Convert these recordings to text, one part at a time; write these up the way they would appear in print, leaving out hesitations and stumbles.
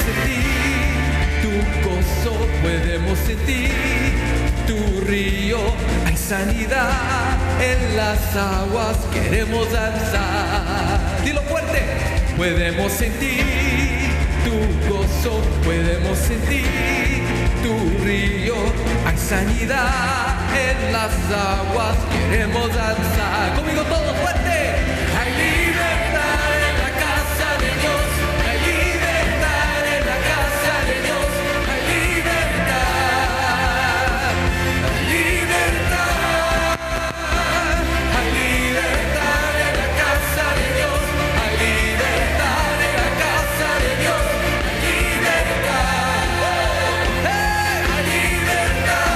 sentir tu gozo, podemos sentir tu río. Hay sanidad en las aguas, queremos danzar. Dilo fuerte. Podemos sentir tu gozo, podemos sentir tu río. Hay sanidad en las aguas, queremos danzar. Conmigo todos fuerte. Hay libertad en la casa de Dios. Hay libertad en la casa de Dios. Hay libertad. Hay libertad. Hay libertad en la casa de Dios. Hay libertad en la casa de Dios. Hay libertad. Hay libertad.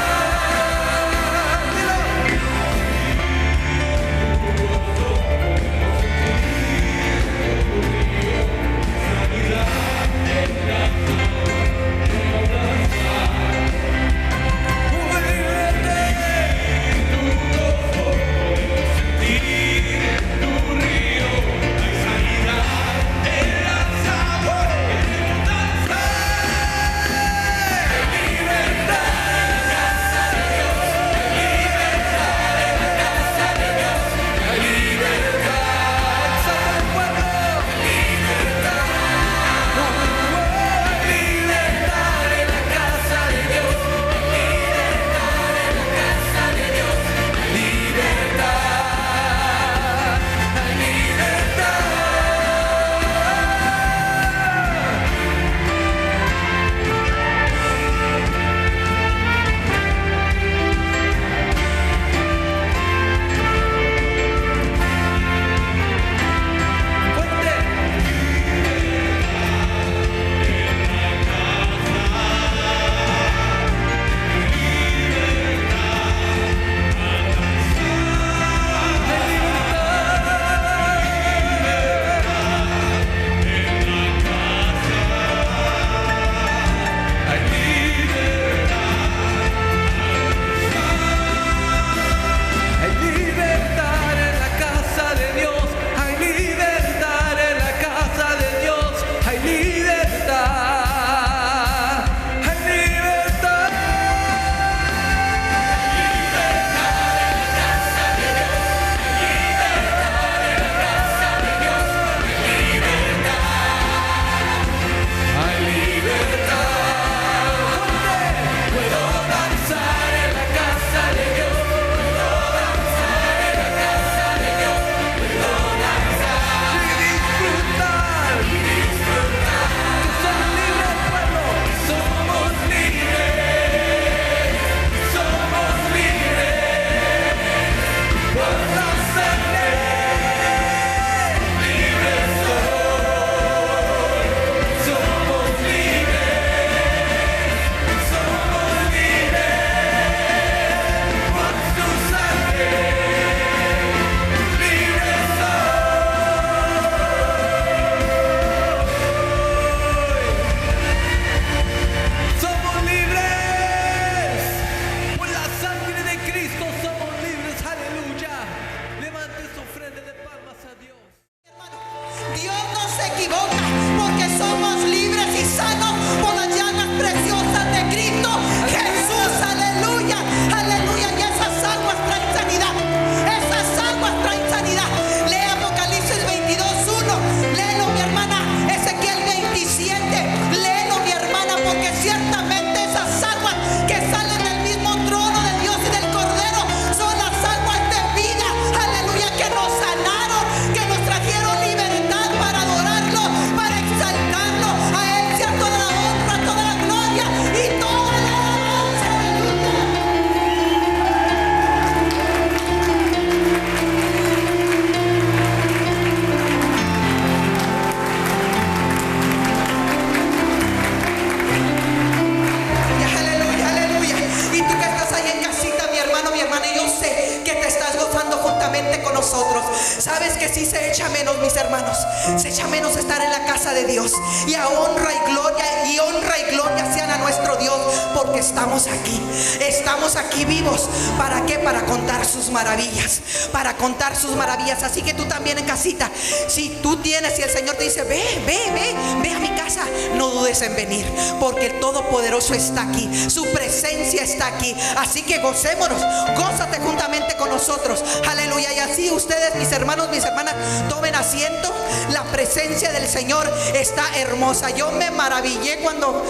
sabes que sí se echa menos, mis hermanos. Se echa menos estar en la casa de Dios. Y a honra y gloria sean a nuestro Dios, porque estamos aquí vivos. ¿Para qué? Para contar sus maravillas, para contar sus maravillas. Así que tú también en casita, si tú tienes, si el Señor te dice ve a mi casa, no dudes en venir, porque el Todopoderoso está aquí, su presencia está aquí. Así que gocémonos, gózate juntamente con nosotros, aleluya. Y así ustedes, mis hermanos, mis hermanas, tomen asiento. La presencia del Señor está hermosa. Yo me maravillé cuando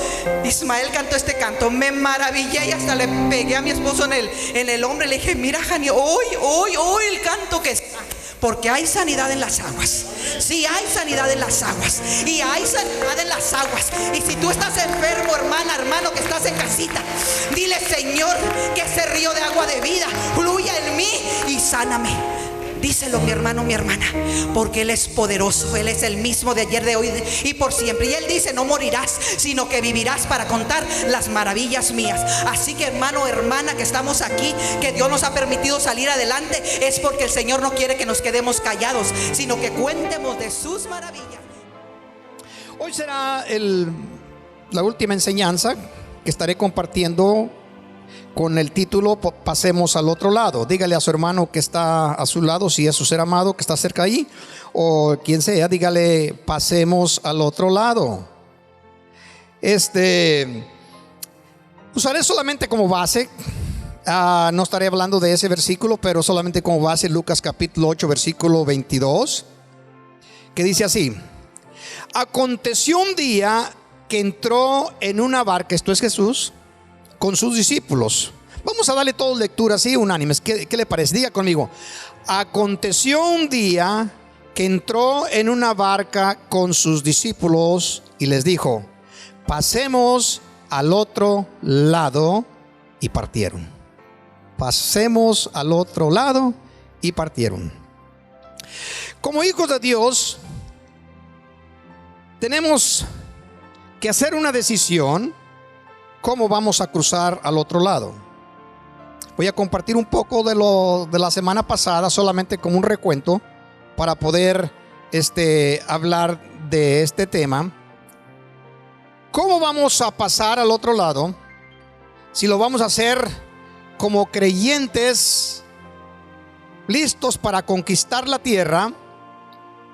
Ismael cantó este canto, me maravillé y hasta le pegué a mi esposo en el hombro y le dije: mira, Jani, hoy el canto que está. Porque hay sanidad en las aguas. Sí, hay sanidad en las aguas. Y hay sanidad en las aguas. Y si tú estás enfermo, hermana, hermano, que estás en casita, dile: Señor, que ese río de agua de vida fluya en mí y sáname. Díselo, mi hermano, mi hermana, porque Él es poderoso. Él es el mismo de ayer, de hoy y por siempre. Y Él dice: no morirás, sino que vivirás para contar las maravillas mías. Así que, hermano, hermana, que estamos aquí, que Dios nos ha permitido salir adelante, es porque el Señor no quiere que nos quedemos callados, sino que cuentemos de sus maravillas. Hoy será la última enseñanza que estaré compartiendo con el título Pasemos al otro lado. Dígale a su hermano que está a su lado, si es su ser amado que está cerca ahí, o quien sea, dígale: pasemos al otro lado. Usaré solamente como base, no estaré hablando de ese versículo, pero solamente como base Lucas capítulo 8 versículo 22, que dice así: aconteció un día que entró en una barca, esto es Jesús, con sus discípulos. Vamos a darle todos lectura así, unánimes. ¿Qué le parece? Diga conmigo: aconteció un día que entró en una barca con sus discípulos y les dijo: pasemos al otro lado. Y partieron. Pasemos al otro lado y partieron. Como hijos de Dios, tenemos que hacer una decisión. ¿Cómo vamos a cruzar al otro lado? Voy a compartir un poco de la semana pasada, solamente como un recuento, para poder hablar de este tema. ¿Cómo vamos a pasar al otro lado? Si lo vamos a hacer como creyentes listos para conquistar la tierra,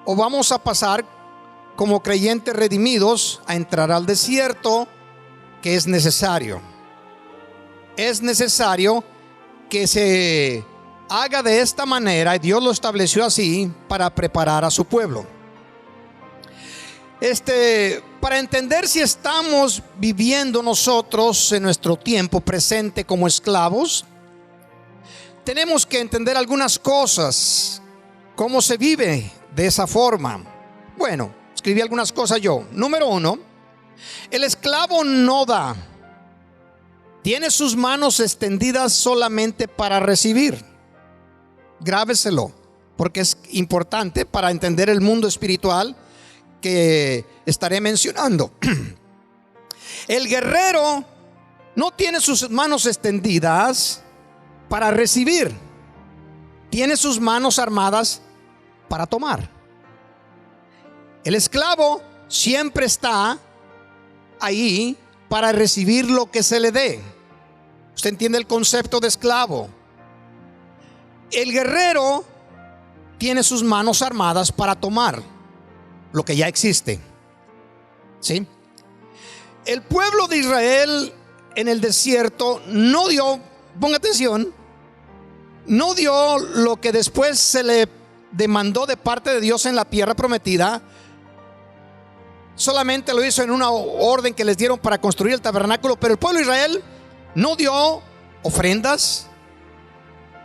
o vamos a pasar como creyentes redimidos a entrar al desierto, que es necesario. Es necesario que se haga de esta manera, y Dios lo estableció así para preparar a su pueblo. Para entender si estamos viviendo nosotros en nuestro tiempo presente como esclavos, tenemos que entender algunas cosas. ¿Cómo se vive de esa forma? Bueno, escribí algunas cosas yo. Número 1, el esclavo no da. Tiene sus manos extendidas solamente para recibir. Grábeselo, porque es importante para entender el mundo espiritual que estaré mencionando. El guerrero no tiene sus manos extendidas para recibir. Tiene sus manos armadas para tomar. El esclavo siempre está ahí para recibir lo que se le dé. ¿Usted entiende el concepto de esclavo? El guerrero tiene sus manos armadas para tomar lo que ya existe. ¿Sí? El pueblo de Israel en el desierto no dio, ponga atención, no dio lo que después se le demandó de parte de Dios en la tierra prometida. Solamente lo hizo en una orden que les dieron para construir el tabernáculo. Pero el pueblo de Israel no dio ofrendas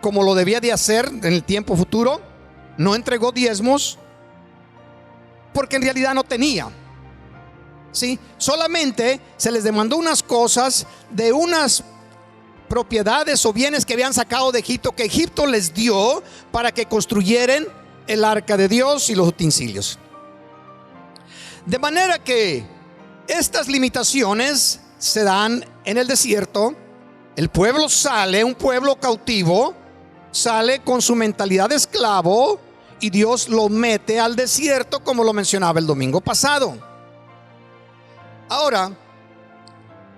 como lo debía de hacer en el tiempo futuro. No entregó diezmos, porque en realidad no tenía. ¿Sí? Solamente se les demandó unas cosas de unas propiedades o bienes que habían sacado de Egipto, que Egipto les dio para que construyeran el arca de Dios y los utensilios. De manera que estas limitaciones se dan en el desierto. El pueblo sale, un pueblo cautivo, sale con su mentalidad de esclavo y Dios lo mete al desierto, como lo mencionaba el domingo pasado. Ahora,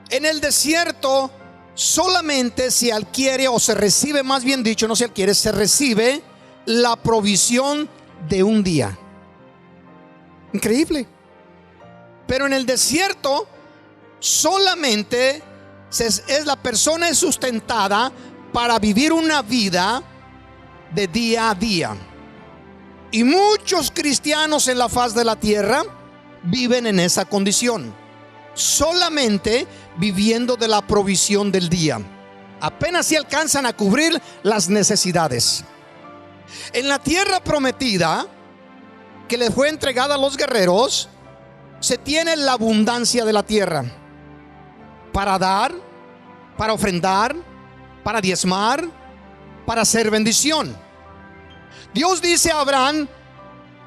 en el desierto solamente se adquiere, o se recibe, más bien dicho, no se adquiere, se recibe la provisión de un día. Increíble. Pero en el desierto solamente la persona es sustentada para vivir una vida de día a día. Y muchos cristianos en la faz de la tierra viven en esa condición, solamente viviendo de la provisión del día. Apenas si alcanzan a cubrir las necesidades. En la tierra prometida que les fue entregada a los guerreros, se tiene la abundancia de la tierra para dar, para ofrendar, para diezmar, para hacer bendición. Dios dice a Abraham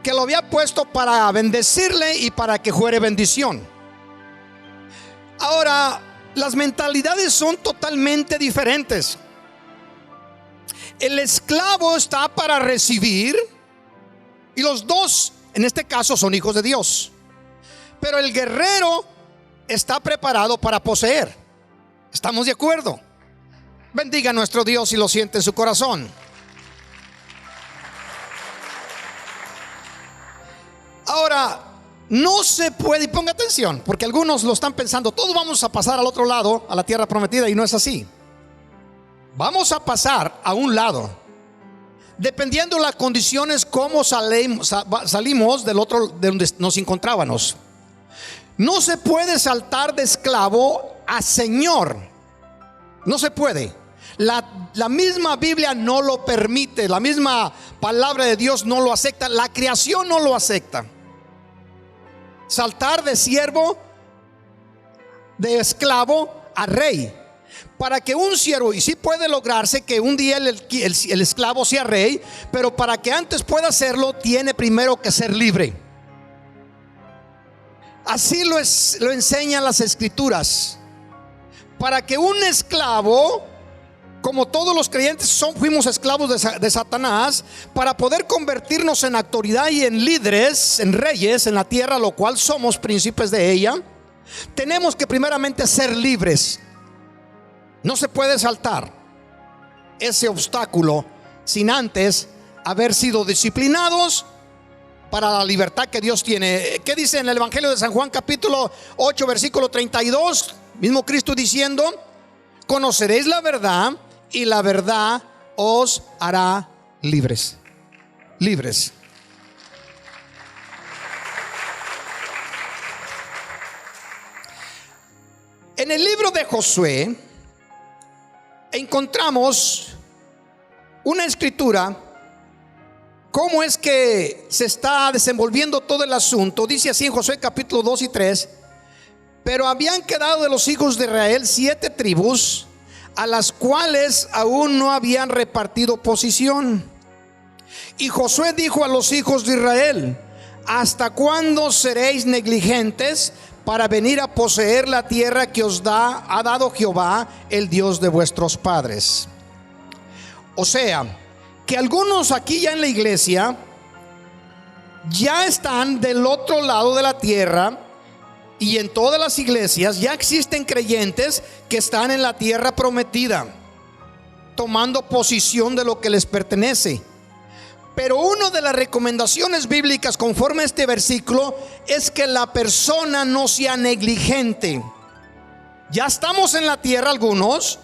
que lo había puesto para bendecirle y para que fuere bendición. Ahora, las mentalidades son totalmente diferentes. El esclavo está para recibir, y los dos en este caso son hijos de Dios. Pero el guerrero está preparado para poseer. ¿Estamos de acuerdo? Bendiga a nuestro Dios si lo siente en su corazón. Ahora, no se puede, y ponga atención, porque algunos lo están pensando, todos vamos a pasar al otro lado, a la tierra prometida, y no es así. Vamos a pasar a un lado, dependiendo de las condiciones, cómo salimos del otro, de donde nos encontrábamos. No se puede saltar de esclavo a señor. No se puede. La misma Biblia no lo permite. La misma palabra de Dios no lo acepta. La creación no lo acepta. Saltar de siervo, de esclavo a rey. Para que un siervo, y sí puede lograrse que un día el esclavo sea rey, pero para que antes pueda hacerlo, tiene primero que ser libre. Así lo enseñan las escrituras. Para que un esclavo, como todos los creyentes fuimos esclavos de Satanás, para poder convertirnos en autoridad y en líderes, en reyes en la tierra, lo cual somos príncipes de ella, tenemos que primeramente ser libres. No se puede saltar ese obstáculo sin antes haber sido disciplinados para la libertad que Dios tiene. ¿Qué dice en el Evangelio de San Juan capítulo 8 versículo 32? Mismo Cristo diciendo: conoceréis la verdad y la verdad os hará libres. Libres. En el libro de Josué encontramos una escritura, cómo es que se está desenvolviendo todo el asunto. Dice así en Josué capítulo 2 y 3: pero habían quedado de los hijos de Israel 7 tribus, a las cuales aún no habían repartido posición. Y Josué dijo a los hijos de Israel: ¿hasta cuándo seréis negligentes para venir a poseer la tierra que os ha dado Jehová, el Dios de vuestros padres? O sea, que algunos aquí ya en la iglesia ya están del otro lado de la tierra, y en todas las iglesias ya existen creyentes que están en la tierra prometida, tomando posición de lo que les pertenece. Pero una de las recomendaciones bíblicas conforme a este versículo es que la persona no sea negligente. Ya estamos en la tierra algunos,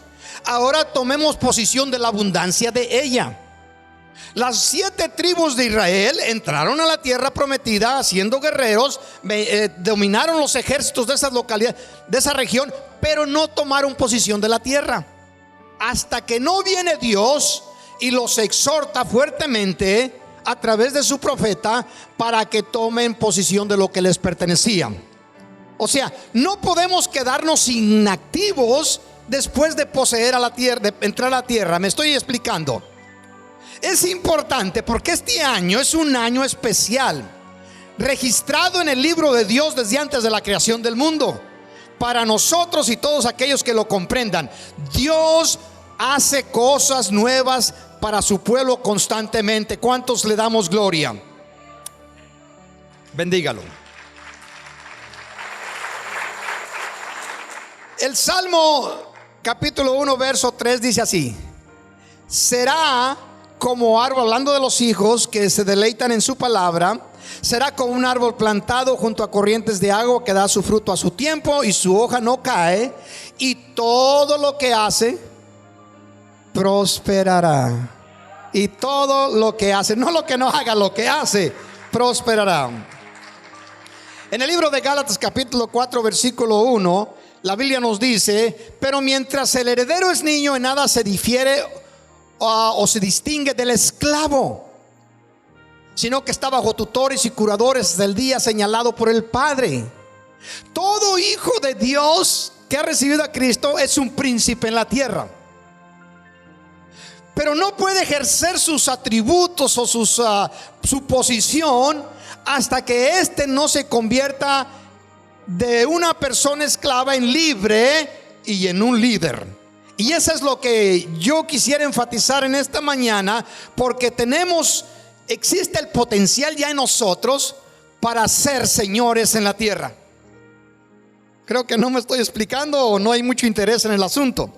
ahora tomemos posición de la abundancia de ella. Las 7 tribus de Israel entraron a la tierra prometida siendo guerreros, dominaron los ejércitos de esas localidades, de esa región, pero no tomaron posición de la tierra. Hasta que no viene Dios y los exhorta fuertemente a través de su profeta para que tomen posición de lo que les pertenecía. O sea, no podemos quedarnos inactivos después de poseer a la tierra, de entrar a la tierra. Me estoy explicando. Es importante porque este año es un año especial, registrado en el libro de Dios desde antes de la creación del mundo. Para nosotros y todos aquellos que lo comprendan, Dios hace cosas nuevas para su pueblo constantemente. ¿Cuántos le damos gloria? Bendígalo. El Salmo capítulo 1 verso 3 dice así: será como árbol, hablando de los hijos que se deleitan en su palabra, será como un árbol plantado junto a corrientes de agua que da su fruto a su tiempo y su hoja no cae, y todo lo que hace prosperará. Y todo lo que hace, no lo que no haga, lo que hace prosperará. En el libro de Gálatas capítulo 4 versículo 1, la Biblia nos dice: pero mientras el heredero es niño, en nada se difiere o se distingue del esclavo, sino que está bajo tutores y curadores del día señalado por el Padre. Todo hijo de Dios que ha recibido a Cristo es un príncipe en la tierra, pero no puede ejercer sus atributos o su posición hasta que éste no se convierta de una persona esclava en libre y en un líder. Y eso es lo que yo quisiera enfatizar en esta mañana, porque existe el potencial ya en nosotros para ser señores en la tierra. Creo que no me estoy explicando o no hay mucho interés en el asunto.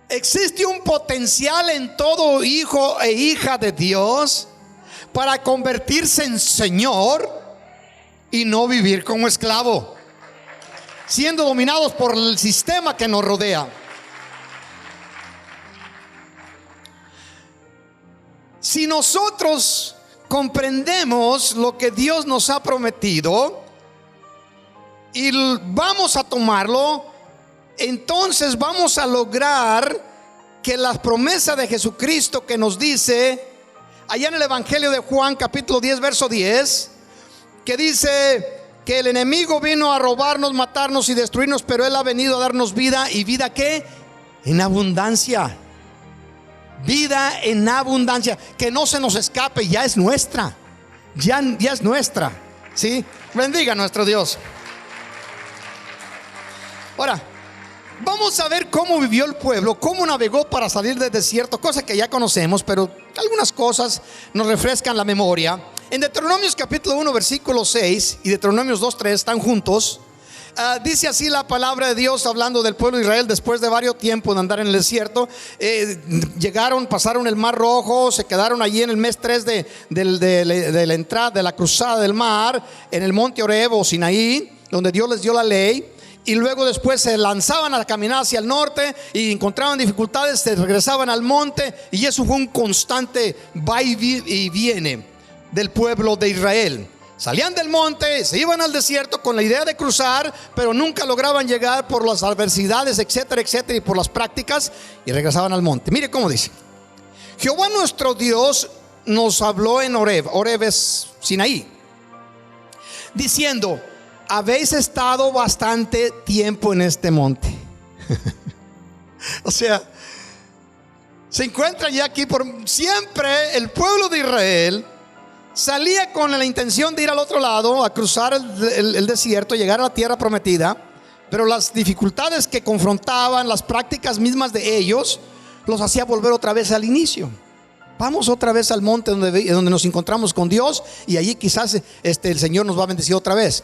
Existe un potencial en todo hijo e hija de Dios para convertirse en señor y no vivir como esclavo, siendo dominados por el sistema que nos rodea. Si nosotros comprendemos lo que Dios nos ha prometido y vamos a tomarlo, entonces vamos a lograr que las promesas de Jesucristo que nos dice allá en el Evangelio de Juan capítulo 10 verso 10, que dice que el enemigo vino a robarnos, matarnos y destruirnos, pero Él ha venido a darnos vida. ¿Y vida qué? En abundancia. Vida en abundancia, que no se nos escape, ya es nuestra. Ya es nuestra. ¿Sí? Bendiga a nuestro Dios. Ahora, vamos a ver cómo vivió el pueblo, cómo navegó para salir del desierto, cosa que ya conocemos, pero algunas cosas nos refrescan la memoria. En Deuteronomios capítulo 1 versículo 6 y Deuteronomios 2, 3 están juntos. Dice así la palabra de Dios hablando del pueblo de Israel después de varios tiempos de andar en el desierto. Pasaron el mar Rojo, se quedaron allí en el mes 3 de la entrada, de la cruzada del mar, en el monte Horeb o Sinaí, donde Dios les dio la ley. Y luego después se lanzaban a caminar hacia el norte y encontraban dificultades, se regresaban al monte, y eso fue un constante va y viene del pueblo de Israel. Salían del monte, se iban al desierto con la idea de cruzar, pero nunca lograban llegar por las adversidades, etcétera, etcétera, y por las prácticas, y regresaban al monte. Mire cómo dice: Jehová nuestro Dios nos habló en Horeb. Horeb es Sinaí, diciendo: habéis estado bastante tiempo en este monte. O sea, se encuentra ya aquí por siempre. El pueblo de Israel salía con la intención de ir al otro lado, a cruzar el desierto, llegar a la tierra prometida, pero las dificultades que confrontaban, las prácticas mismas de ellos, los hacía volver otra vez al inicio. Vamos otra vez al monte donde nos encontramos con Dios, y allí quizás el Señor nos va a bendecir otra vez.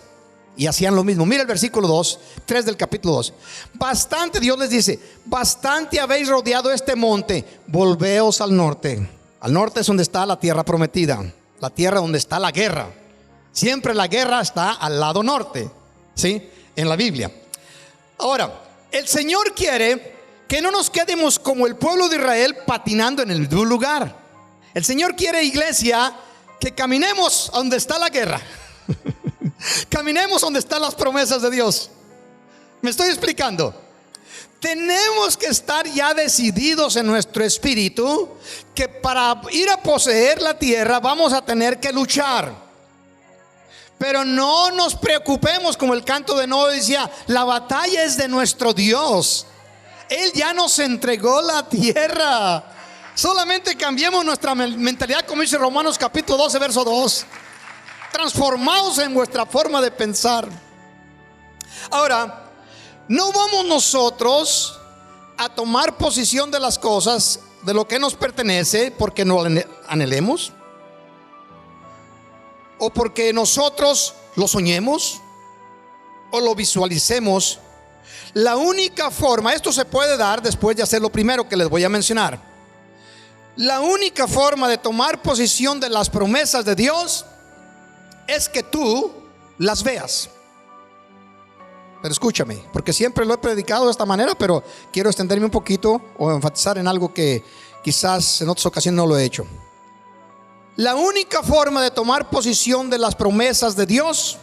Y hacían lo mismo. Mira el versículo 3 del capítulo 2. Bastante, Dios les dice: bastante habéis rodeado este monte, volveos al norte. Al norte es donde está la tierra prometida, la tierra donde está la guerra. Siempre la guerra está al lado norte, ¿sí? En la Biblia. Ahora, el Señor quiere que no nos quedemos como el pueblo de Israel patinando en el mismo lugar. El Señor quiere, iglesia, que caminemos a donde está la guerra. Caminemos donde están las promesas de Dios. ¿Me estoy explicando? Tenemos que estar ya decididos en nuestro espíritu que para ir a poseer la tierra vamos a tener que luchar. Pero no nos preocupemos, como el canto de Noé decía: la batalla es de nuestro Dios. Él ya nos entregó la tierra. Solamente cambiemos nuestra mentalidad, como dice Romanos capítulo 12 verso 2. Transformados en vuestra forma de pensar. Ahora, no vamos nosotros a tomar posición de las cosas de lo que nos pertenece porque no anhelemos, o porque nosotros lo soñemos o lo visualicemos. La única forma, esto se puede dar después de hacer lo primero que les voy a mencionar. La única forma de tomar posición de las promesas de Dios es que tú las veas. Pero escúchame, porque siempre lo he predicado de esta manera, pero quiero extenderme un poquito o enfatizar en algo que quizás en otras ocasiones no lo he hecho. La única forma de tomar posición de las promesas de Dios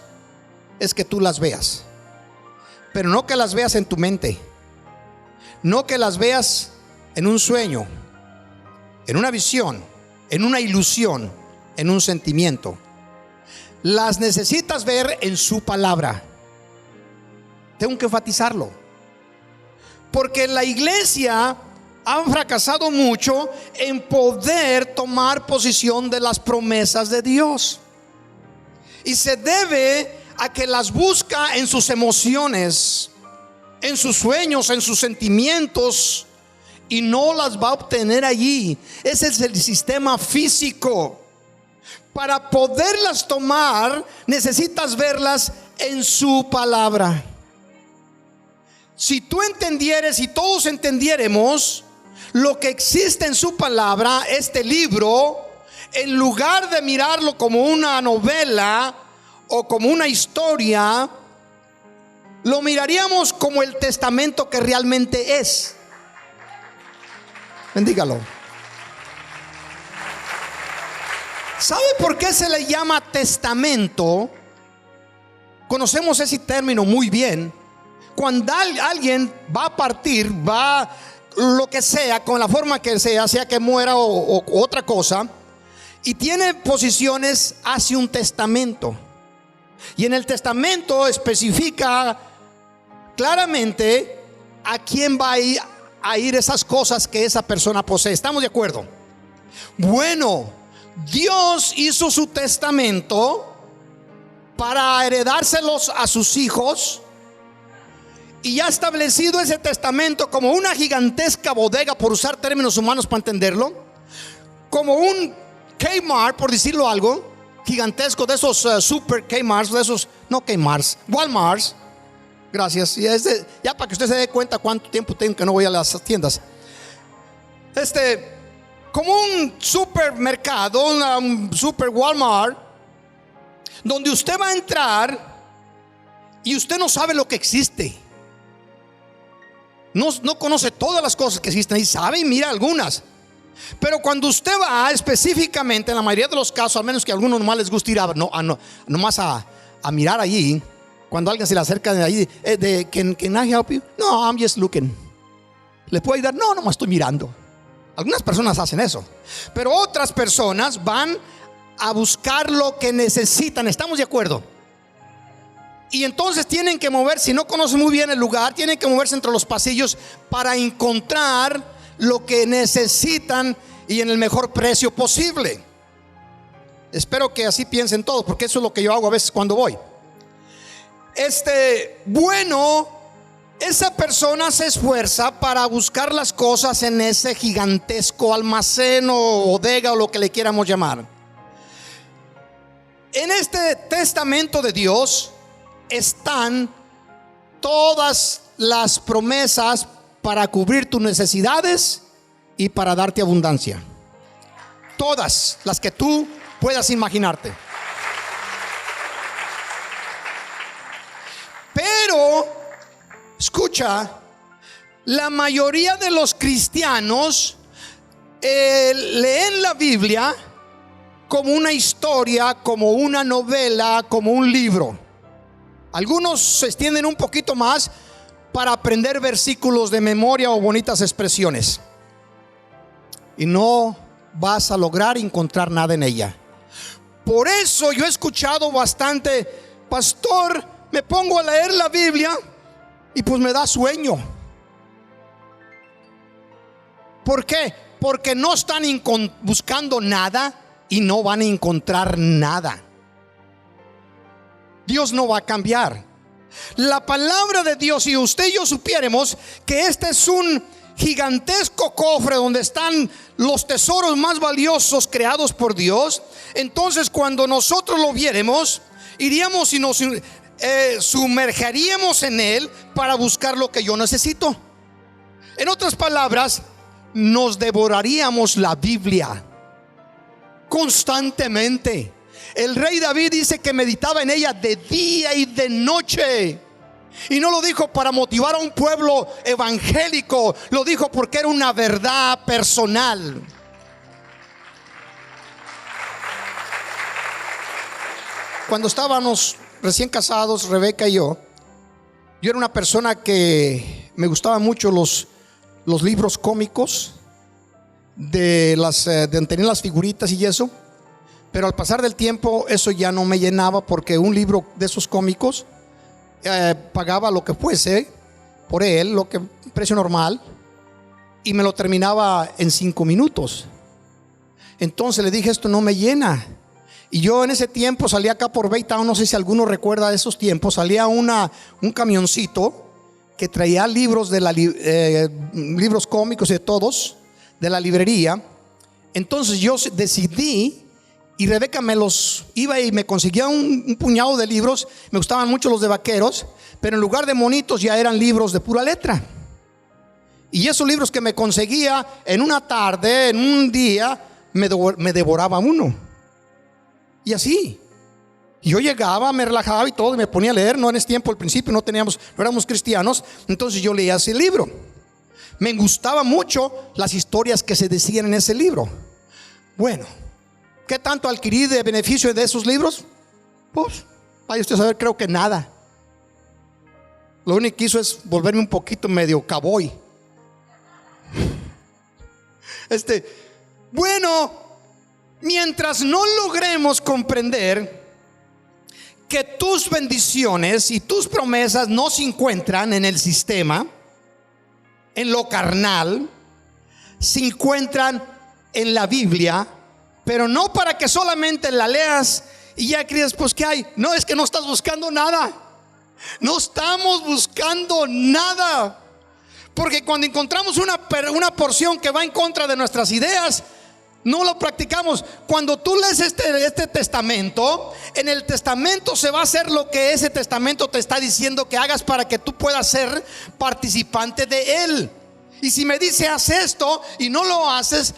es que tú las veas. Pero no que las veas en tu mente, no que las veas en un sueño, en una visión, en una ilusión, en un sentimiento. Las necesitas ver en su palabra. Tengo que enfatizarlo, porque la iglesia ha fracasado mucho en poder tomar posición de las promesas de Dios, y se debe a que las busca en sus emociones, en sus sueños, en sus sentimientos, y no las va a obtener allí. Ese es el sistema físico. Para poderlas tomar necesitas verlas en su palabra. Si tú entendieres y todos entendiéramos lo que existe en su palabra, este libro, en lugar de mirarlo como una novela o como una historia, lo miraríamos como el testamento que realmente es. Bendígalo. ¿Sabe por qué se le llama testamento? Conocemos ese término muy bien. Cuando alguien va a partir, va lo que sea, con la forma que sea que muera o otra cosa, y tiene posiciones, hace un testamento. Y en el testamento especifica claramente a quién va a ir esas cosas que esa persona posee. ¿Estamos de acuerdo? Bueno, Dios hizo su testamento para heredárselos a sus hijos, y ya ha establecido ese testamento como una gigantesca bodega, por usar términos humanos para entenderlo, como un Kmart, por decirlo algo, gigantesco, de esos super Kmarts, de esos, no Kmarts, Walmarts. Gracias. Ya para que usted se dé cuenta cuánto tiempo tengo que no voy a las tiendas. Como un supermercado, un super Walmart, donde usted va a entrar y usted no sabe lo que existe. No conoce todas las cosas que existen, y sabe y mira algunas. Pero cuando usted va específicamente, en la mayoría de los casos, al menos que a algunos nomás les gusta ir nomás a mirar allí, cuando alguien se le acerca de allí, can I help you? No, I'm just looking. ¿Le puedo ayudar? No, nomás estoy mirando. Algunas personas hacen eso, pero otras personas van a buscar lo que necesitan. ¿Estamos de acuerdo? Y entonces tienen que moverse, si no conocen muy bien el lugar, tienen que moverse entre los pasillos para encontrar lo que necesitan y en el mejor precio posible. Espero que así piensen todos, porque eso es lo que yo hago a veces cuando voy. Esa persona se esfuerza para buscar las cosas en ese gigantesco almacén o bodega o lo que le quieramos llamar. En este testamento de Dios están todas las promesas para cubrir tus necesidades y para darte abundancia. Todas las que tú puedas imaginarte. Pero, escucha, la mayoría de los cristianos leen la Biblia como una historia, como una novela, como un libro. Algunos se extienden un poquito más para aprender versículos de memoria o bonitas expresiones, y no vas a lograr encontrar nada en ella. Por eso yo he escuchado bastante: pastor, me pongo a leer la Biblia y pues me da sueño. ¿Por qué? Porque no están buscando nada y no van a encontrar nada. Dios no va a cambiar. La palabra de Dios, si usted y yo supiéramos que este es un gigantesco cofre donde están los tesoros más valiosos creados por Dios, entonces cuando nosotros lo viéramos, iríamos y nos sumergeríamos en él para buscar lo que yo necesito. En otras palabras, nos devoraríamos la Biblia constantemente. El rey David dice que meditaba en ella de día y de noche. Y no lo dijo para motivar a un pueblo evangélico, lo dijo porque era una verdad personal. Cuando estábamos recién casados, Rebeca y yo era una persona que me gustaban mucho los libros cómicos de tener las figuritas y eso. Pero al pasar del tiempo eso ya no me llenaba, porque un libro de esos cómicos pagaba lo que fuese por él, lo que precio normal, y me lo terminaba en 5 minutos. Entonces le dije, esto no me llena. Y yo en ese tiempo salía acá por Baytown, no sé si alguno recuerda de esos tiempos, salía un camioncito que traía libros libros cómicos de todos, de la librería. Entonces yo decidí, y Rebeca iba y me conseguía un puñado de libros. Me gustaban mucho los de vaqueros, pero en lugar de monitos ya eran libros de pura letra. Y esos libros que me conseguía en una tarde, en un día, me devoraba uno. Y así. Y yo llegaba, me relajaba y todo, y me ponía a leer. No, en ese tiempo, al principio, no éramos cristianos. Entonces yo leía ese libro. Me gustaban mucho las historias que se decían en ese libro. Bueno, ¿qué tanto adquirí de beneficio de esos libros? Pues, vaya usted a saber, creo que nada. Lo único que hizo es volverme un poquito medio cowboy. Bueno, mientras no logremos comprender que tus bendiciones y tus promesas no se encuentran en el sistema, en lo carnal, se encuentran en la Biblia. Pero no para que solamente la leas y ya creas, pues ¿qué hay? No, es que no estás buscando nada. No estamos buscando nada. Porque cuando encontramos una porción que va en contra de nuestras ideas, no lo practicamos. Cuando tú lees este testamento, en el testamento se va a hacer lo que ese testamento te está diciendo que hagas, para que tú puedas ser participante de él. Y si me dice haz esto y no lo haces,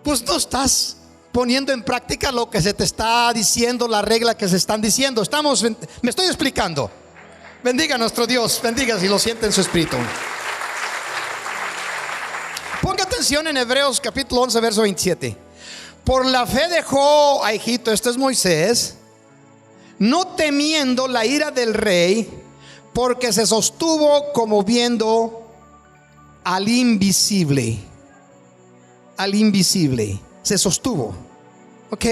pues no estás poniendo en práctica lo que se te está diciendo, la regla que se están diciendo. Me estoy explicando. Bendiga a nuestro Dios, bendiga si lo siente en su espíritu. Ponga atención en Hebreos capítulo 11 verso 27. Por la fe dejó a Egipto, esto es Moisés, no temiendo la ira del rey, porque se sostuvo como viendo al invisible. Al invisible. Se sostuvo. Ok.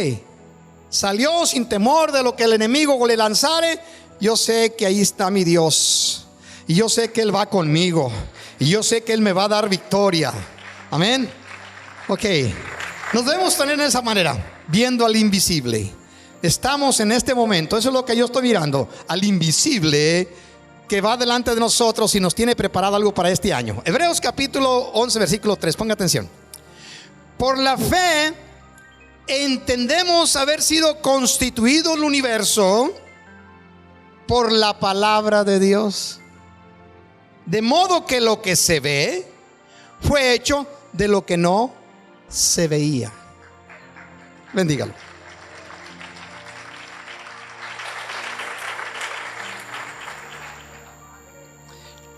Salió sin temor de lo que el enemigo le lanzare. Yo sé que ahí está mi Dios, y yo sé que Él va conmigo, y yo sé que Él me va a dar victoria. Amén. Ok. Nos debemos tener en esa manera, viendo al invisible. Estamos en este momento, eso es lo que yo estoy mirando, al invisible que va delante de nosotros y nos tiene preparado algo para este año. Hebreos capítulo 11 versículo 3. Ponga atención. Por la fe entendemos haber sido constituido el universo por la palabra de Dios, de modo que lo que se ve fue hecho de lo que no se veía. Bendígalo.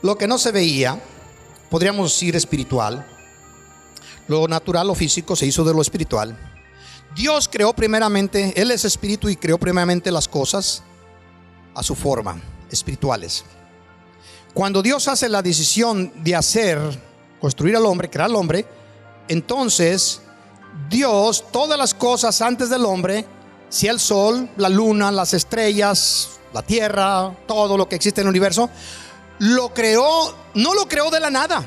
Lo que no se veía, podríamos decir espiritual. Lo natural, lo físico, se hizo de lo espiritual. Dios creó primeramente, Él es espíritu, y creó primeramente las cosas a su forma, espirituales. Cuando Dios hace la decisión de construir al hombre, crear al hombre, entonces Dios, todas las cosas antes del hombre, si el sol, la luna, las estrellas, la tierra, todo lo que existe en el universo, lo creó, no lo creó de la nada.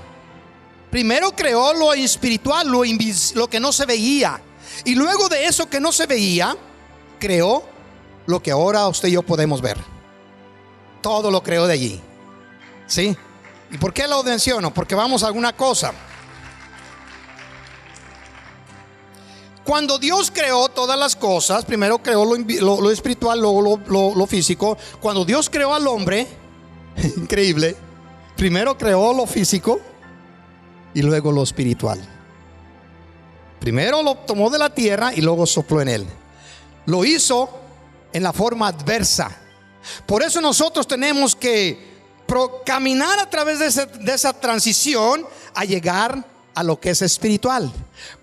Primero creó lo espiritual, lo que no se veía, y luego de eso que no se veía, creó lo que ahora usted y yo podemos ver. Todo lo creó de allí. ¿Sí? ¿Y por qué lo menciono? Porque vamos a alguna cosa. Cuando Dios creó todas las cosas, primero creó lo espiritual, luego lo físico. Cuando Dios creó al hombre, increíble, primero creó lo físico y luego lo espiritual. Primero lo tomó de la tierra y luego sopló en él. Lo hizo en la forma adversa. Por eso nosotros tenemos que caminar a través de esa transición a llegar a lo que es espiritual,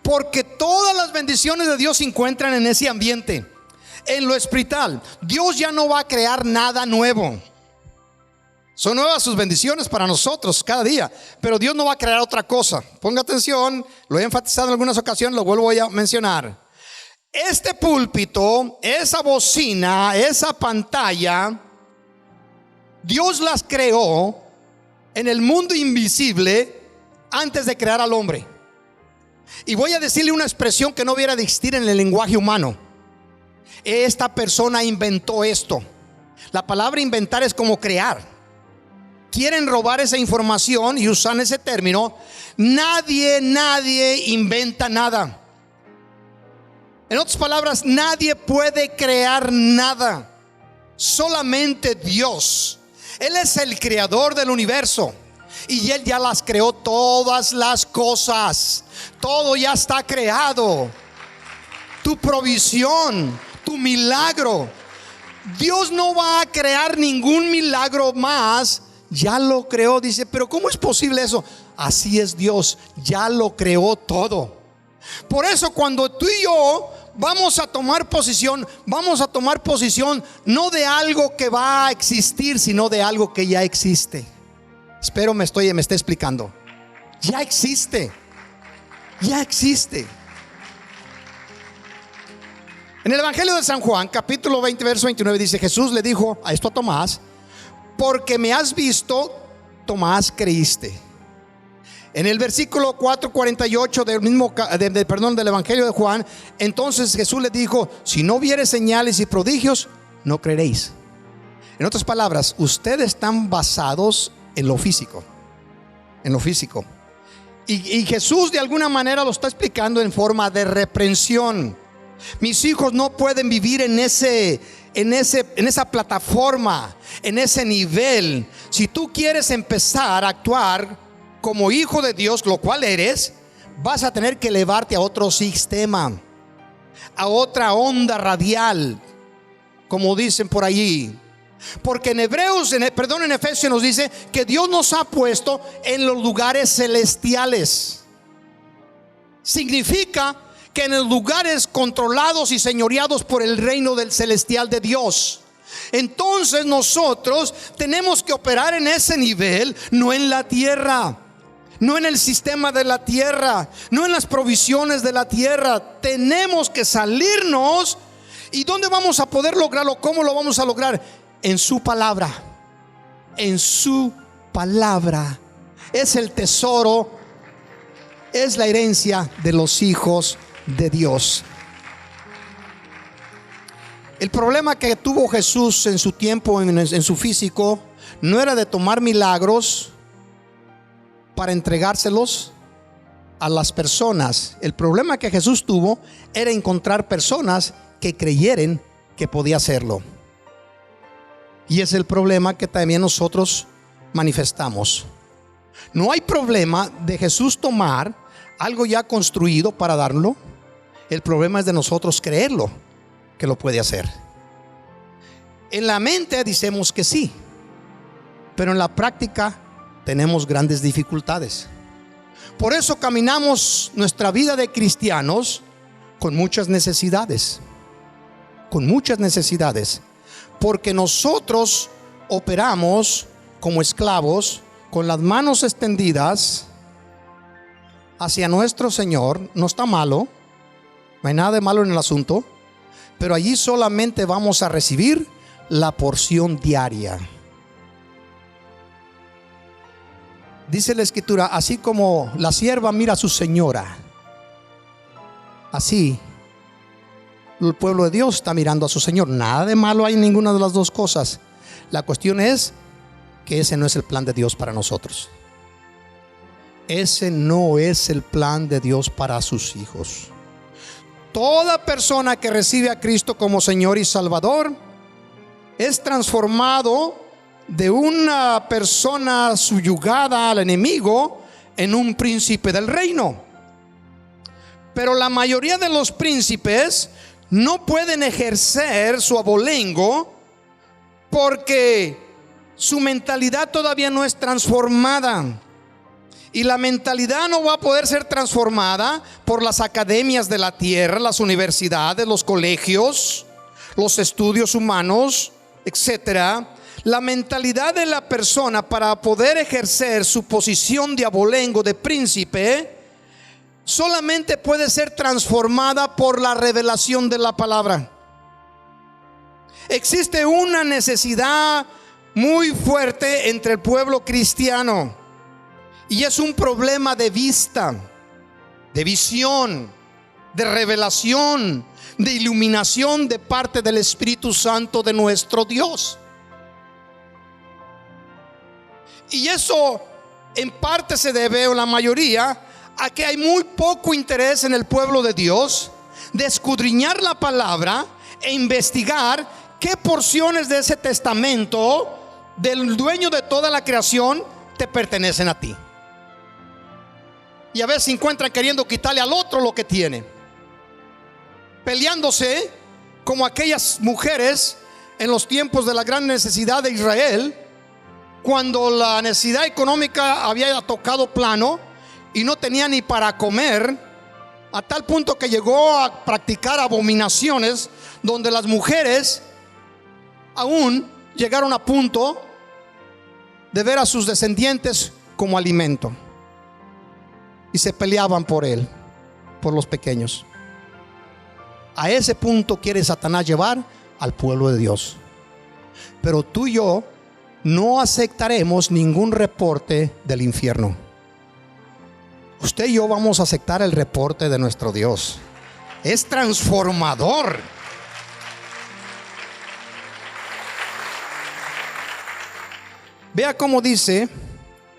porque todas las bendiciones de Dios se encuentran en ese ambiente, en lo espiritual. Dios ya no va a crear nada nuevo. Son nuevas sus bendiciones para nosotros cada día, pero Dios no va a crear otra cosa. Ponga atención, lo he enfatizado en algunas ocasiones, lo vuelvo a mencionar. Este púlpito, esa bocina, esa pantalla, Dios las creó en el mundo invisible antes de crear al hombre. Y voy a decirle una expresión que no hubiera de existir en el lenguaje humano. Esta persona inventó esto. La palabra inventar es como crear. Quieren robar esa información y usan ese término. Nadie inventa nada. En otras palabras, nadie puede crear nada. Solamente Dios. Él es el creador del universo. Y Él ya las creó todas las cosas. Todo ya está creado. Tu provisión, tu milagro. Dios no va a crear ningún milagro más. Ya lo creó. Dice, pero ¿cómo es posible eso? Así es Dios. Ya lo creó todo. Por eso cuando tú y yo vamos a tomar posición no de algo que va a existir, sino de algo que ya existe. Espero me esté explicando. Ya existe. Ya existe. En el Evangelio de San Juan, capítulo 20, verso 29, dice: Jesús le dijo a esto a Tomás: porque me has visto, Tomás, creíste. En el versículo 4:48 del Evangelio de Juan, entonces Jesús le dijo: si no viere señales y prodigios, no creeréis. En otras palabras, ustedes están basados en lo físico. En lo físico. Y Jesús de alguna manera lo está explicando en forma de reprensión. Mis hijos no pueden vivir en esa plataforma, en ese nivel. Si tú quieres empezar a actuar como hijo de Dios, lo cual eres, vas a tener que elevarte a otro sistema, a otra onda radial, como dicen por allí. Porque en Efesios nos dice que Dios nos ha puesto en los lugares celestiales. Significa que en los lugares controlados y señoreados por el reino del celestial de Dios. Entonces nosotros tenemos que operar en ese nivel, no en la tierra, no en el sistema de la tierra, no en las provisiones de la tierra. Tenemos que salirnos. ¿Y dónde vamos a poder lograrlo? ¿Cómo lo vamos a lograr? En su palabra. En su palabra. Es el tesoro, es la herencia de los hijos de Dios. El problema que tuvo Jesús en su tiempo, en su físico, no era de tomar milagros para entregárselos a las personas. El problema que Jesús tuvo era encontrar personas que creyeran que podía hacerlo. Y es el problema que también nosotros manifestamos. No hay problema de Jesús tomar algo ya construido para darlo. El problema es de nosotros creerlo que lo puede hacer. En la mente decimos que sí, pero en la práctica tenemos grandes dificultades. Por eso caminamos nuestra vida de cristianos con muchas necesidades. Con muchas necesidades. Porque nosotros operamos como esclavos, con las manos extendidas hacia nuestro Señor. No está malo, no hay nada de malo en el asunto, pero allí solamente vamos a recibir la porción diaria. Dice la Escritura: así como la sierva mira a su señora, así el pueblo de Dios está mirando a su Señor. Nada de malo hay en ninguna de las dos cosas. La cuestión es que ese no es el plan de Dios para nosotros. Ese no es el plan de Dios para sus hijos. Toda persona que recibe a Cristo como Señor y Salvador es transformado de una persona subyugada al enemigo en un príncipe del reino. Pero la mayoría de los príncipes no pueden ejercer su abolengo porque su mentalidad todavía no es transformada. Y la mentalidad no va a poder ser transformada por las academias de la tierra, las universidades, los colegios, los estudios humanos, etcétera. La mentalidad de la persona para poder ejercer su posición de abolengo, de príncipe, solamente puede ser transformada por la revelación de la palabra. Existe una necesidad muy fuerte entre el pueblo cristiano. Y es un problema de vista, de visión, de revelación, de iluminación de parte del Espíritu Santo de nuestro Dios. Y eso en parte se debe, o la mayoría, a que hay muy poco interés en el pueblo de Dios de escudriñar la palabra e investigar qué porciones de ese testamento del dueño de toda la creación te pertenecen a ti. Y a veces se encuentran queriendo quitarle al otro lo que tiene, peleándose como aquellas mujeres en los tiempos de la gran necesidad de Israel, cuando la necesidad económica había tocado plano y no tenía ni para comer, a tal punto que llegó a practicar abominaciones, donde las mujeres aún llegaron a punto de ver a sus descendientes como alimento. Y se peleaban por él, por los pequeños. A ese punto quiere Satanás llevar al pueblo de Dios. Pero tú y yo no aceptaremos ningún reporte del infierno. Usted y yo vamos a aceptar el reporte de nuestro Dios. Es transformador. Vea cómo dice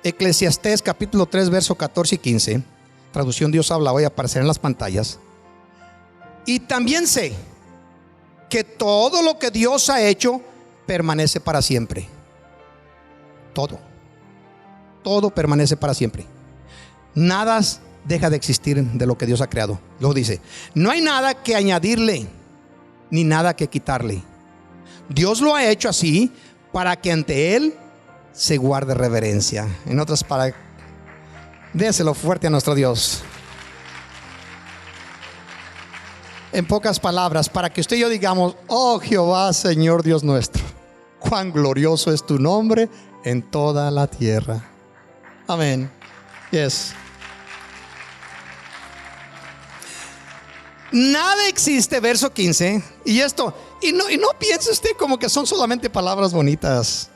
Eclesiastés capítulo 3 verso 14 y 15. Traducción Dios habla, hoy aparecer en las pantallas. Y también sé que todo lo que Dios ha hecho permanece para siempre. Todo permanece para siempre. Nada deja de existir de lo que Dios ha creado. Luego dice, no hay nada que añadirle ni nada que quitarle. Dios lo ha hecho así para que ante Él se guarde reverencia. En otras palabras, déselo fuerte a nuestro Dios. En pocas palabras, para que usted y yo digamos, oh Jehová, Señor Dios nuestro, cuán glorioso es tu nombre en toda la tierra. Amén. Yes. Nada existe, verso 15. Y esto, y no piense usted como que son solamente palabras bonitas.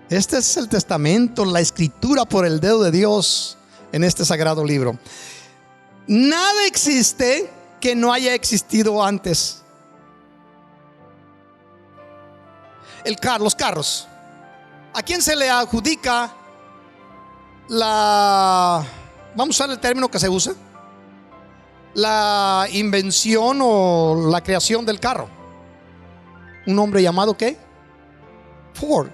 Este es el testamento, la escritura por el dedo de Dios en este sagrado libro. Nada existe que no haya existido antes. Los carros. ¿A quién se le adjudica vamos a usar el término que se usa, la invención o la creación del carro? Un hombre llamado ¿qué? Ford.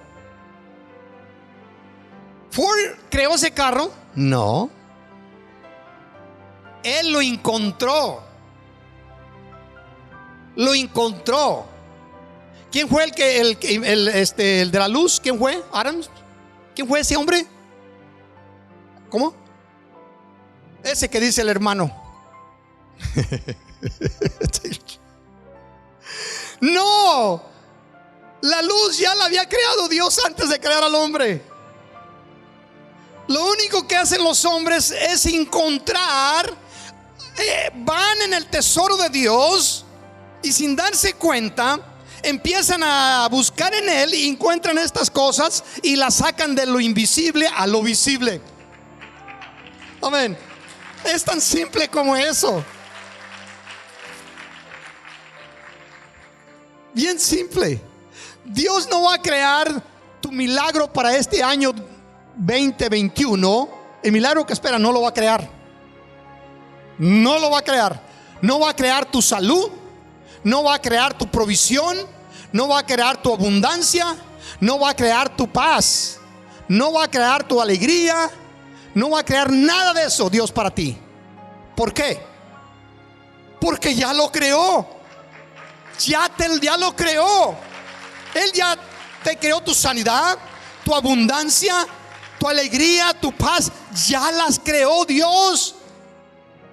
¿Ford creó ese carro? No. Él lo encontró. ¿Quién fue el de la luz? ¿Quién fue? ¿Adams? ¿Quién fue ese hombre? ¿Cómo? Ese que dice el hermano. No. La luz ya la había creado Dios antes de crear al hombre. Lo único que hacen los hombres es encontrar, van en el tesoro de Dios y sin darse cuenta empiezan a buscar en él y encuentran estas cosas y las sacan de lo invisible a lo visible. Amén. Es tan simple como eso. Bien simple. Dios no va a crear tu milagro para este año 2021. El milagro que espera no lo va a crear. No lo va a crear. no va a crear tu salud, no va a crear tu provisión, no va a crear tu abundancia, no va a crear tu paz, no va a crear tu alegría, no va a crear nada de eso Dios para ti. ¿Por qué? Porque ya lo creó. Ya lo creó. Él ya te creó tu sanidad, tu abundancia, tu alegría, tu paz. Ya las creó Dios.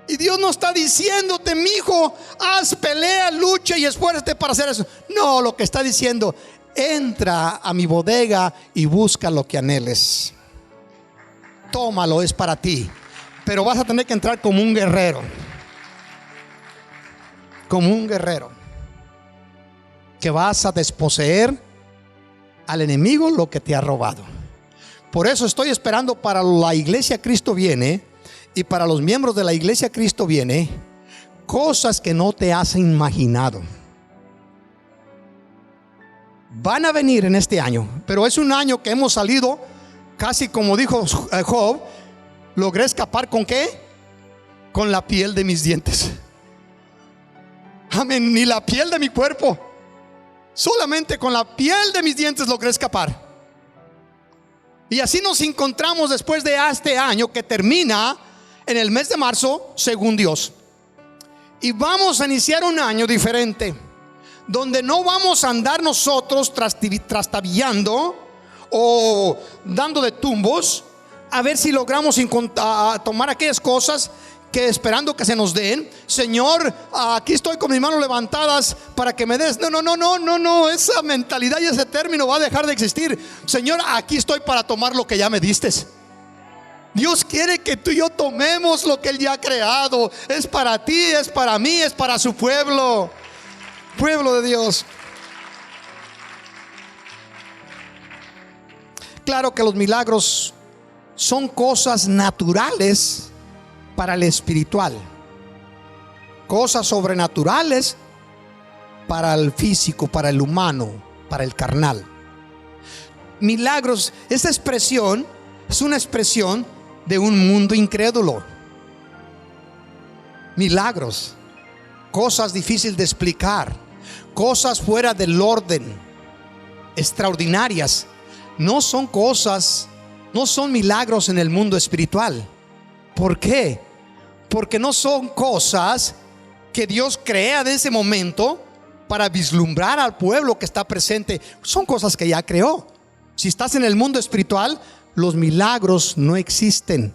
Y Dios no está diciéndote, mi hijo, haz, pelea, lucha y esfuérzate para hacer eso. No, lo que está diciendo, entra a mi bodega y busca lo que anheles. Tómalo, es para ti. Pero vas a tener que entrar como un guerrero. Como un guerrero. Que vas a desposeer al enemigo lo que te ha robado. Por eso estoy esperando para la iglesia Cristo Viene y para los miembros de la iglesia Cristo Viene cosas que no te has imaginado. Van a venir en este año, pero es un año que hemos salido casi como dijo Job. Logré escapar ¿con qué? Con la piel de mis dientes. Amén, ni la piel de mi cuerpo, solamente con la piel de mis dientes logré escapar. Y así nos encontramos después de este año que termina en el mes de marzo, según Dios. Y vamos a iniciar un año diferente, donde no vamos a andar nosotros trastabillando o dando de tumbos a ver si logramos tomar aquellas cosas que esperando que se nos den. Señor, aquí estoy con mis manos levantadas para que me des. No, esa mentalidad y ese término va a dejar de existir. Señor, aquí estoy para tomar lo que ya me diste. Dios quiere que tú y yo tomemos lo que Él ya ha creado. Es para ti, es para mí, es para su pueblo. Pueblo de Dios. Claro que los milagros son cosas naturales para el espiritual, cosas sobrenaturales para el físico, para el humano, para el carnal. Milagros, esta expresión es una expresión de un mundo incrédulo. Milagros, cosas difíciles de explicar, cosas fuera del orden, extraordinarias. No son cosas, no son milagros en el mundo espiritual. ¿Por qué? Porque no son cosas que Dios crea en ese momento para vislumbrar al pueblo que está presente. Son cosas que ya creó. Si estás en el mundo espiritual, los milagros no existen.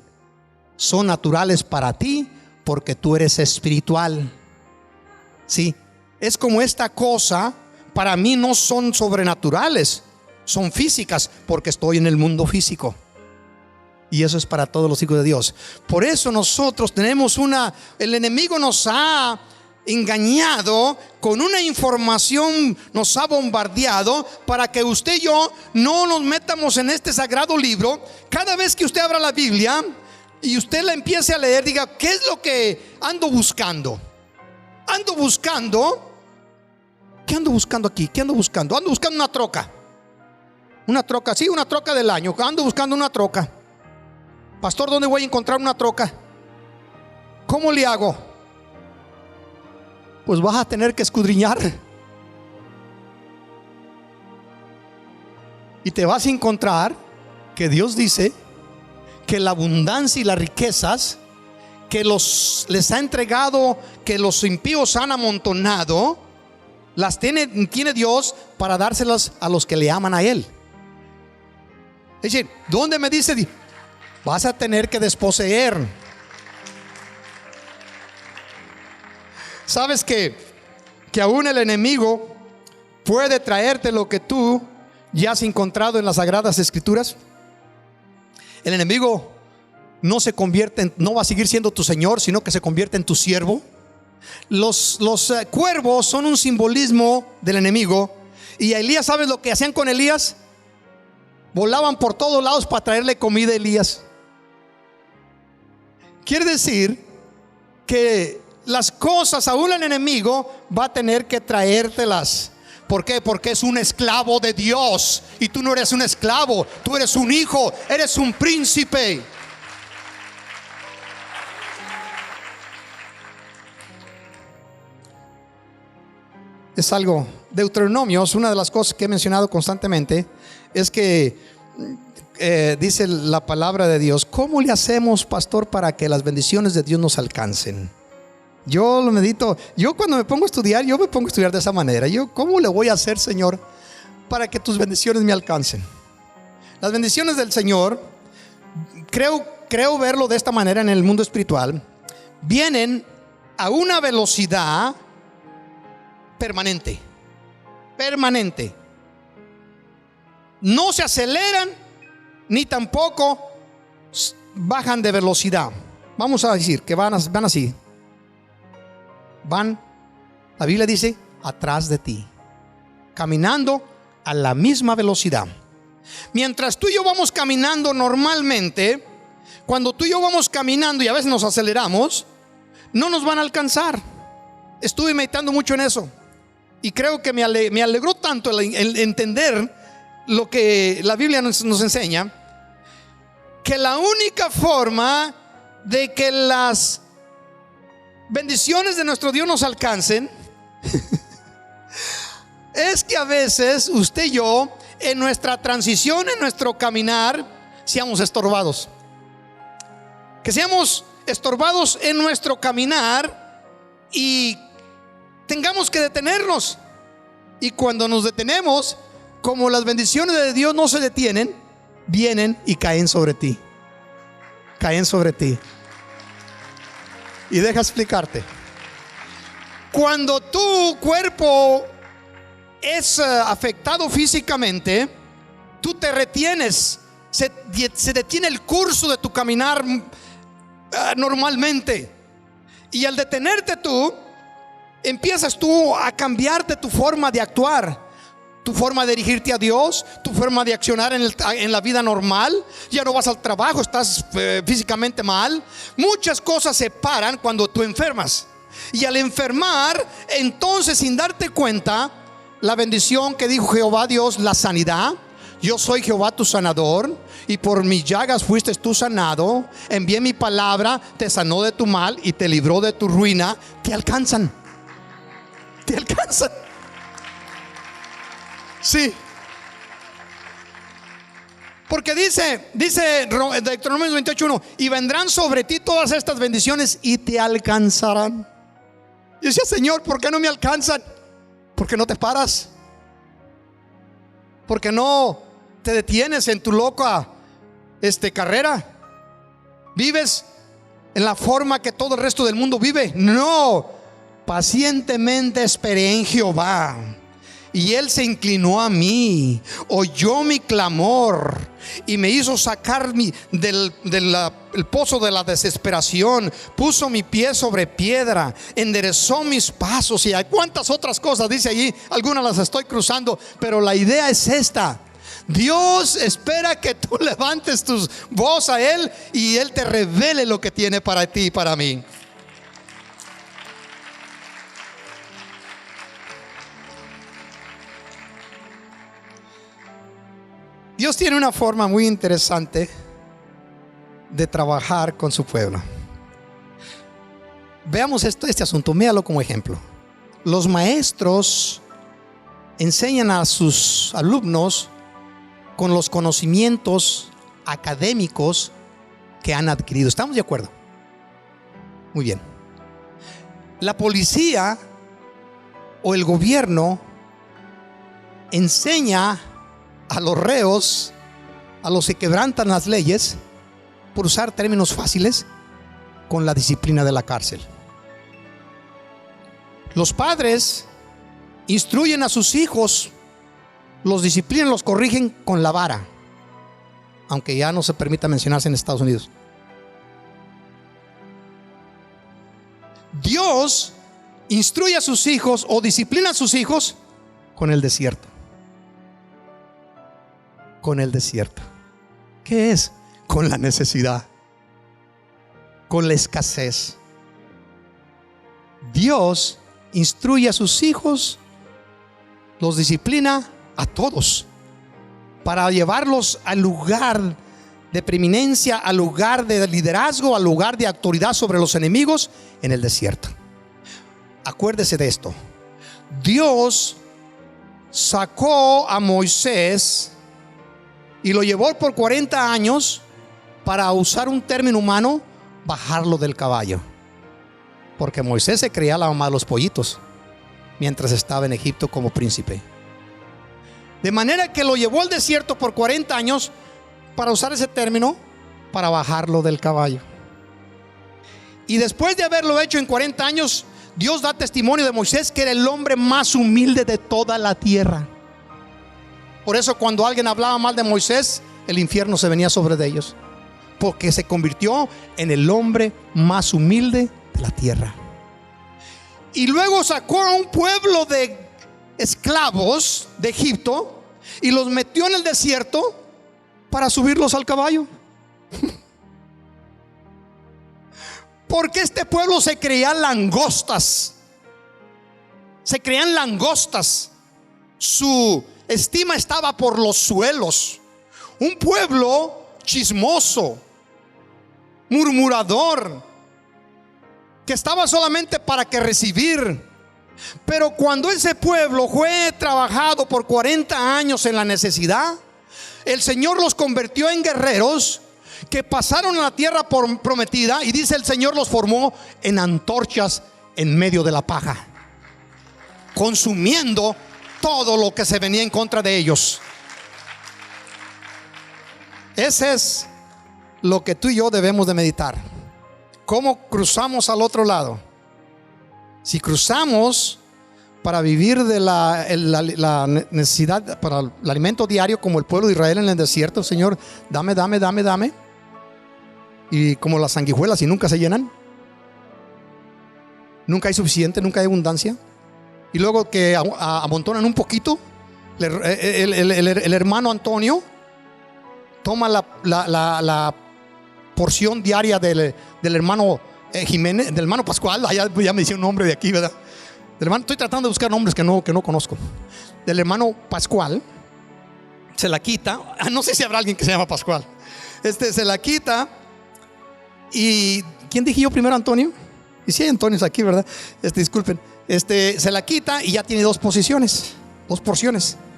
Son naturales para ti porque tú eres espiritual. Sí, es como esta cosa, para mí no son sobrenaturales, son físicas porque estoy en el mundo físico. Y eso es para todos los hijos de Dios. Por eso nosotros tenemos el enemigo nos ha engañado con una información, nos ha bombardeado para que usted y yo no nos metamos en este sagrado libro. Cada vez que usted abra la Biblia y usted la empiece a leer, diga, ¿qué es lo que ando buscando? Ando buscando. ¿Qué ando buscando aquí? ¿Qué ando buscando? Ando buscando una troca. Una troca, sí, una troca del año. Ando buscando una troca. Pastor, ¿dónde voy a encontrar una troca? ¿Cómo le hago? Pues vas a tener que escudriñar. Y te vas a encontrar que Dios dice que la abundancia y las riquezas que les ha entregado, que los impíos han amontonado, las tiene Dios para dárselas a los que le aman a Él. Es decir, ¿dónde me dice? Vas a tener que desposeer. ¿Sabes que aún el enemigo puede traerte lo que tú ya has encontrado en las Sagradas Escrituras? El enemigo no se convierte no va a seguir siendo tu señor, sino que se convierte en tu siervo. Los cuervos son un simbolismo del enemigo. Y a Elías, ¿sabes lo que hacían con Elías? Volaban por todos lados para traerle comida a Elías. Quiere decir que las cosas, aún el enemigo va a tener que traértelas. ¿Por qué? Porque es un esclavo de Dios. Y tú no eres un esclavo, tú eres un hijo, eres un príncipe. es algo, Deuteronomios, una de las cosas que he mencionado constantemente es que dice la palabra de Dios: ¿cómo le hacemos, pastor, para que las bendiciones de Dios nos alcancen? Yo lo medito, yo cuando me pongo a estudiar, yo me pongo a estudiar de esa manera. ¿Cómo le voy a hacer, Señor, para que tus bendiciones me alcancen? Las bendiciones del Señor, creo verlo de esta manera en el mundo espiritual, vienen a una velocidad permanente. No se aceleran ni tampoco bajan de velocidad. Vamos a decir que van así. La Biblia dice, atrás de ti, caminando a la misma velocidad. Mientras tú y yo vamos caminando normalmente, cuando tú y yo vamos caminando y a veces nos aceleramos, no nos van a alcanzar. Estuve meditando mucho en eso y creo que me alegró tanto el entender lo que la Biblia nos enseña, que la única forma de que las bendiciones de nuestro Dios nos alcancen es que a veces usted y yo, en nuestra transición, en nuestro caminar, seamos estorbados. Que seamos estorbados en nuestro caminar y tengamos que detenernos. Y cuando nos detenemos, como las bendiciones de Dios no se detienen, vienen y caen sobre ti. Caen sobre ti. Y deja explicarte. Cuando tu cuerpo es afectado físicamente, tú te retienes, se detiene el curso de tu caminar normalmente. Y al detenerte tú, empiezas tú a cambiarte tu forma de actuar, tu forma de dirigirte a Dios, tu forma de accionar en la vida normal. Ya no vas al trabajo, estás físicamente mal. Muchas cosas se paran cuando tú enfermas. Y al enfermar, entonces, sin darte cuenta, la bendición que dijo Jehová Dios, la sanidad: yo soy Jehová tu sanador, y por mis llagas fuiste tú sanado. Envié mi palabra, te sanó de tu mal y te libró de tu ruina. Te alcanzan. Te alcanzan. Sí. Porque dice Deuteronomio 28:1: y vendrán sobre ti todas estas bendiciones y te alcanzarán. Y decía: Señor, ¿por qué no me alcanzan? Porque no te paras, porque no te detienes en tu loca carrera. Vives en la forma que todo el resto del mundo vive. No, pacientemente esperé en Jehová, y Él se inclinó a mí, oyó mi clamor y me hizo sacar del pozo de la desesperación. Puso mi pie sobre piedra, enderezó mis pasos. Y hay cuantas otras cosas dice allí, algunas las estoy cruzando, pero la idea es esta: Dios espera que tú levantes tu voz a Él y Él te revele lo que tiene para ti y para mí. Dios tiene una forma muy interesante de trabajar con su pueblo. Veamos este asunto, véalo como ejemplo. Los maestros enseñan a sus alumnos con los conocimientos académicos que han adquirido. ¿Estamos de acuerdo? Muy bien. La policía o el gobierno enseña a los reos, a los que quebrantan las leyes, por usar términos fáciles, con la disciplina de la cárcel. Los padres instruyen a sus hijos, los disciplinan, los corrigen con la vara, aunque ya no se permita mencionarse en Estados Unidos. Dios instruye a sus hijos o disciplina a sus hijos con el desierto. Con el desierto. ¿Qué es? Con la necesidad, con la escasez. Dios instruye a sus hijos, los disciplina a todos, para llevarlos al lugar de preeminencia, al lugar de liderazgo, al lugar de autoridad sobre los enemigos en el desierto. Acuérdese de esto: Dios sacó a Moisés y lo llevó por 40 años para usar un término humano, bajarlo del caballo. Porque Moisés se creía la mamá de los pollitos mientras estaba en Egipto como príncipe. De manera que lo llevó al desierto por 40 años para usar ese término, para bajarlo del caballo. Y después de haberlo hecho en 40 años, Dios da testimonio de Moisés que era el hombre más humilde de toda la tierra. Por eso cuando alguien hablaba mal de Moisés, el infierno se venía sobre de ellos, porque se convirtió en el hombre más humilde de la tierra. Y luego sacó a un pueblo de esclavos de Egipto y los metió en el desierto para subirlos al caballo. Porque este pueblo se creían langostas. Se creían langostas. Su estima estaba por los suelos. Un pueblo chismoso, murmurador, que estaba solamente para que recibir. Pero cuando ese pueblo fue trabajado por 40 años en la necesidad, el Señor los convirtió en guerreros que pasaron a la tierra prometida, y dice el Señor los formó en antorchas en medio de la paja, consumiendo todo lo que se venía en contra de ellos. Ese es lo que tú y yo debemos de meditar. ¿Cómo cruzamos al otro lado? Si cruzamos para vivir de la necesidad, para el alimento diario, como el pueblo de Israel en el desierto, Señor, dame, dame, dame, dame. Y como las sanguijuelas, y nunca se llenan. Nunca hay suficiente, nunca hay abundancia. Y luego que amontonan un poquito, el hermano Antonio toma la porción diaria del hermano Jiménez, del hermano Pascual. Ya me decía un nombre de aquí, ¿verdad? Del hermano, estoy tratando de buscar nombres que no conozco. Del hermano Pascual. Se la quita. No sé si habrá alguien que se llama Pascual. Se la quita. Y ¿quién dije yo primero? Antonio. Y si hay Antonios aquí, ¿verdad? Disculpen. Se la quita y ya tiene dos porciones.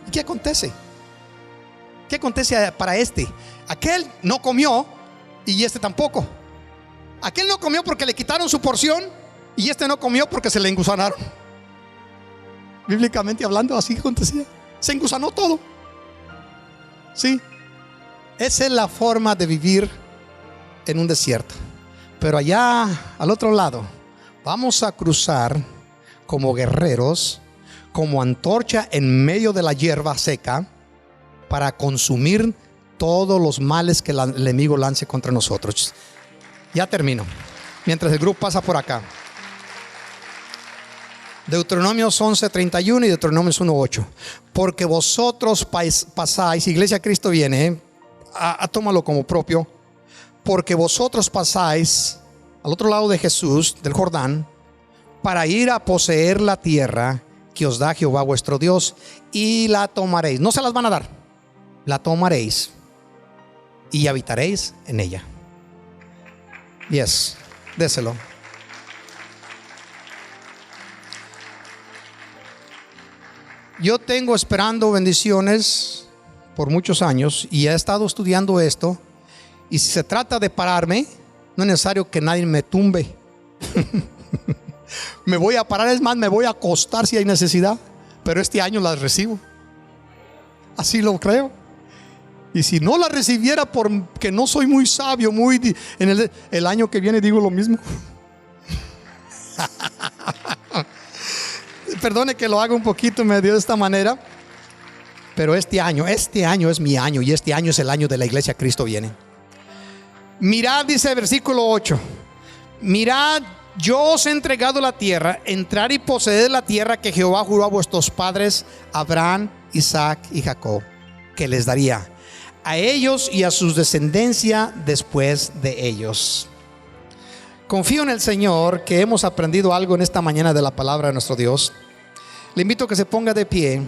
¿Y qué acontece? ¿Qué acontece para este? Aquel no comió y este tampoco. Aquel no comió porque le quitaron su porción y este no comió porque se le engusanaron. Bíblicamente hablando, así acontecía. Se engusanó todo. Sí. Esa es la forma de vivir en un desierto. Pero allá al otro lado vamos a cruzar como guerreros, como antorcha en medio de la hierba seca, para consumir todos los males que el enemigo lance contra nosotros. Ya termino. Mientras el grupo pasa por acá. Deuteronomios 11:31 y Deuteronomios 1:8. Porque vosotros pasáis, Iglesia Cristo viene, tómalo como propio. Porque vosotros pasáis al otro lado de Jesús, del Jordán, para ir a poseer la tierra que os da Jehová vuestro Dios, y la tomaréis. No se las van a dar, la tomaréis y habitaréis en ella. Yes, déselo. Yo tengo esperando bendiciones por muchos años y he estado estudiando esto. Y si se trata de pararme, no es necesario que nadie me tumbe. Me voy a parar, es más, me voy a acostar si hay necesidad. Pero este año las recibo. Así lo creo. Y si no la recibiera porque no soy muy sabio, en el año que viene digo lo mismo. Perdone que lo haga un poquito medio de esta manera. Pero este año es mi año. Y este año es el año de la Iglesia Cristo viene. Mirad, dice el versículo 8. Mirad, yo os he entregado la tierra. Entrar y poseed la tierra que Jehová juró a vuestros padres, Abraham, Isaac y Jacob, que les daría a ellos y a sus descendencia después de ellos. Confío en el Señor que hemos aprendido algo en esta mañana de la palabra de nuestro Dios. Le invito a que se ponga de pie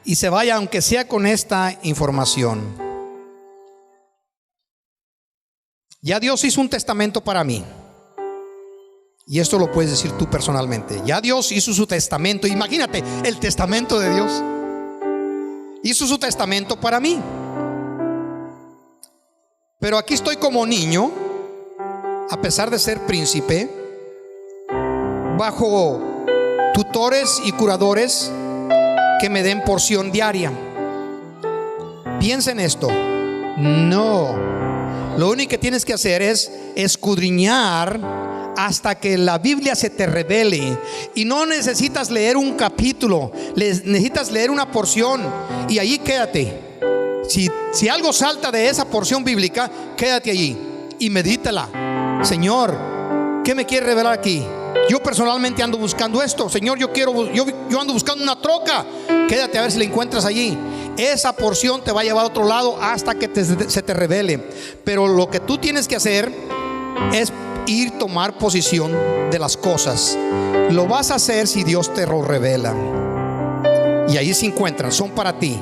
y se vaya, aunque sea con esta información. Ya Dios hizo un testamento para mí. Y esto lo puedes decir tú personalmente. Ya Dios hizo su testamento. Imagínate, el testamento de Dios. Hizo su testamento para mí. Pero aquí estoy como niño, a pesar de ser príncipe, bajo tutores y curadores que me den porción diaria. Piensa en esto. No, lo único que tienes que hacer es escudriñar hasta que la Biblia se te revele. Y no necesitas leer un capítulo, necesitas leer una porción y allí quédate. Si algo salta de esa porción bíblica, quédate allí y medítala. Señor, ¿qué me quiere revelar aquí? Yo personalmente ando buscando esto. Señor, yo ando buscando una troca. Quédate a ver si la encuentras allí. Esa porción te va a llevar a otro lado hasta que se te revele. Pero lo que tú tienes que hacer es tomar posición de las cosas. Lo vas a hacer si Dios te lo revela. Y ahí se encuentran, son para ti.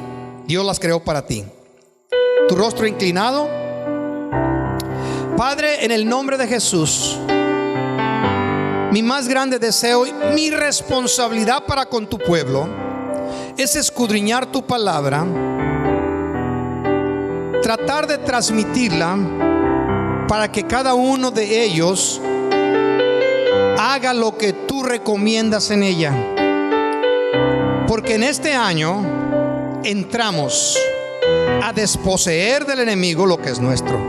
Dios las creó para ti. Tu rostro inclinado. Padre, en el nombre de Jesús, mi más grande deseo y mi responsabilidad para con tu pueblo es escudriñar tu palabra, tratar de transmitirla para que cada uno de ellos haga lo que tú recomiendas en ella. Porque en este año entramos a desposeer del enemigo lo que es nuestro,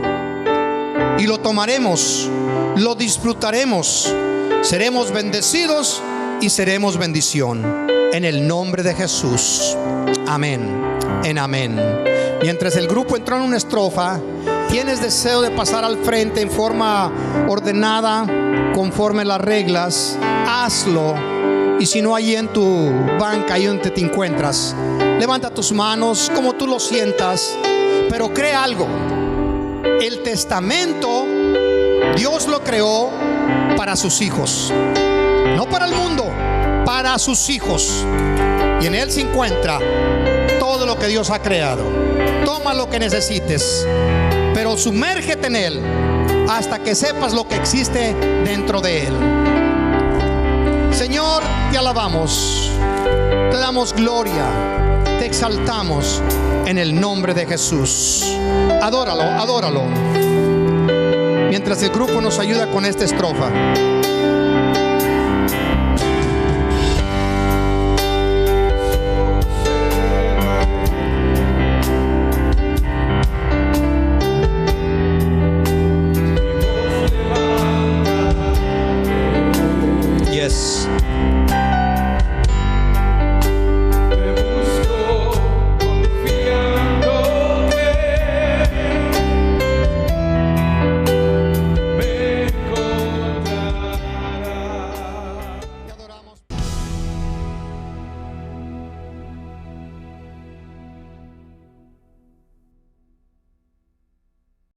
y lo tomaremos, lo disfrutaremos, seremos bendecidos y seremos bendición en el nombre de Jesús. Amén, en amén. Mientras el grupo entró en una estrofa, tienes deseo de pasar al frente en forma ordenada, conforme las reglas, hazlo. Y si no, allí en tu banca, ahí donde te encuentras, levanta tus manos como tú lo sientas. Pero cree algo: el testamento Dios lo creó para sus hijos, no para el mundo, para sus hijos. Y en él se encuentra todo lo que Dios ha creado. Toma lo que necesites, pero sumérgete en él hasta que sepas lo que existe dentro de él. Señor, te alabamos, te damos gloria, te exaltamos en el nombre de Jesús. Adóralo, adóralo. Mientras el grupo nos ayuda con esta estrofa.